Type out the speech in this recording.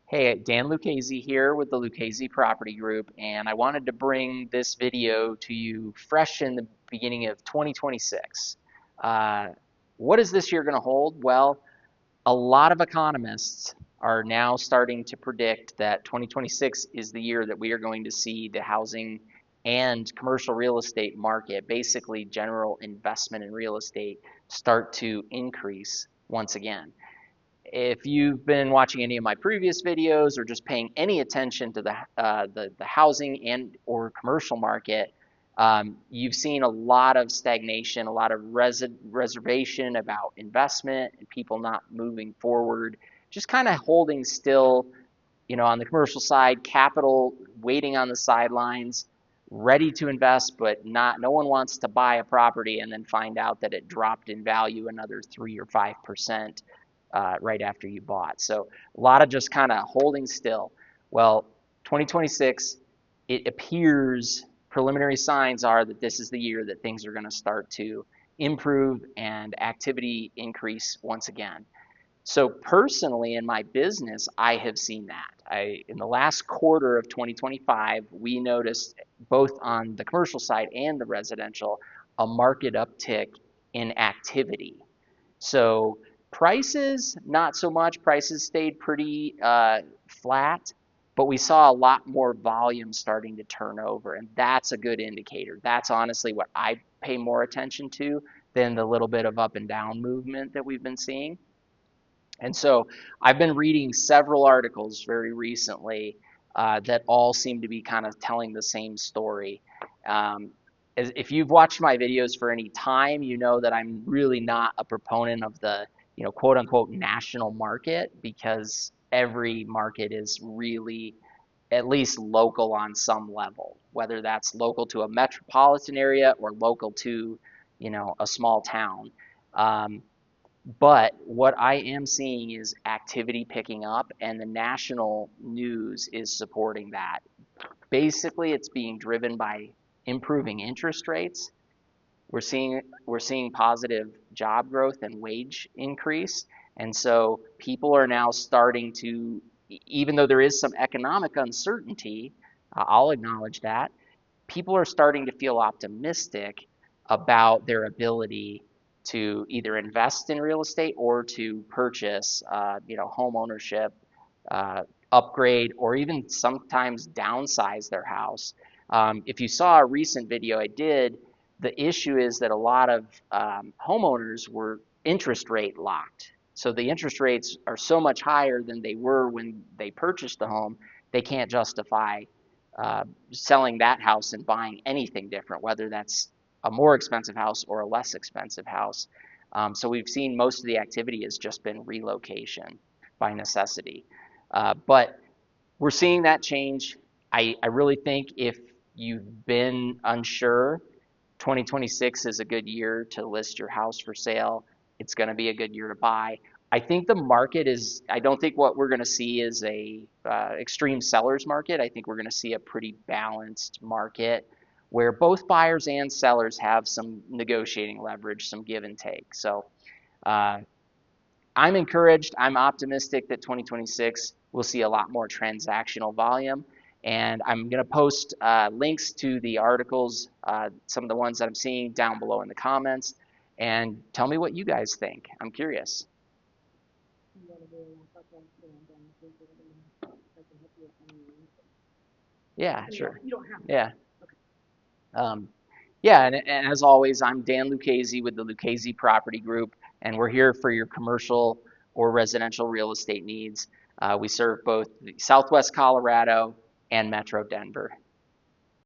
Hey, Dan Lucchesi here with the Lucchesi Property Group, and I wanted to bring this video to you fresh in the beginning of 2026. Uh, what is this year going to hold? Well, a lot of economists are now starting to predict that 2026 is the year that we are going to see the housing and commercial real estate market, basically general investment in real estate, start to increase once again. If you've been watching any of my previous videos or just paying any attention to the housing and or commercial market, you've seen a lot of stagnation, a lot of reservation about investment and people not moving forward, just kind of holding still. On the commercial side, capital waiting on the sidelines, ready to invest, but no one wants to buy a property and then find out that it dropped in value another 3 or 5% right after you bought. So a lot of just kind of holding still. Well, 2026, it appears preliminary signs are that this is the year that things are going to start to improve and activity increase once again. So personally, in my business, I have seen that. In the last quarter of 2025, we noticed both on the commercial side and the residential a market uptick in activity. So prices, not so much. Prices stayed pretty flat, but we saw a lot more volume starting to turn over, and that's a good indicator. That's honestly what I pay more attention to than the little bit of up and down movement that we've been seeing. And so I've been reading several articles very recently that all seem to be kind of telling the same story. If you've watched my videos for any time, you know that I'm really not a proponent of the, quote unquote national market, because every market is really at least local on some level, whether that's local to a metropolitan area or local to, a small town. But what I am seeing is activity picking up, and the national news is supporting that. Basically, it's being driven by improving interest rates. We're seeing positive job growth and wage increase, and so people are now starting to, even though there is some economic uncertainty, I'll acknowledge that, people are starting to feel optimistic about their ability to either invest in real estate or to purchase, home ownership, upgrade, or even sometimes downsize their house. If you saw a recent video I did, the issue is that a lot of homeowners were interest rate locked. So the interest rates are so much higher than they were when they purchased the home, they can't justify selling that house and buying anything different, whether that's a more expensive house or a less expensive house. So we've seen most of the activity has just been relocation by necessity. But we're seeing that change. I really think if you've been unsure, 2026 is a good year to list your house for sale. It's going to be a good year to buy. I think the market is, I don't think what we're going to see is a extreme seller's market. I think we're going to see a pretty balanced market where both buyers and sellers have some negotiating leverage, some give and take. So I'm encouraged. I'm optimistic that 2026 we'll see a lot more transactional volume. And I'm going to post links to the articles, some of the ones that I'm seeing down below in the comments. And tell me what you guys think. I'm curious. Yeah, sure. You don't have to. Yeah. Yeah, and as always, I'm Dan Lucchesi with the Lucchesi Property Group, and we're here for your commercial or residential real estate needs. We serve both Southwest Colorado and Metro Denver.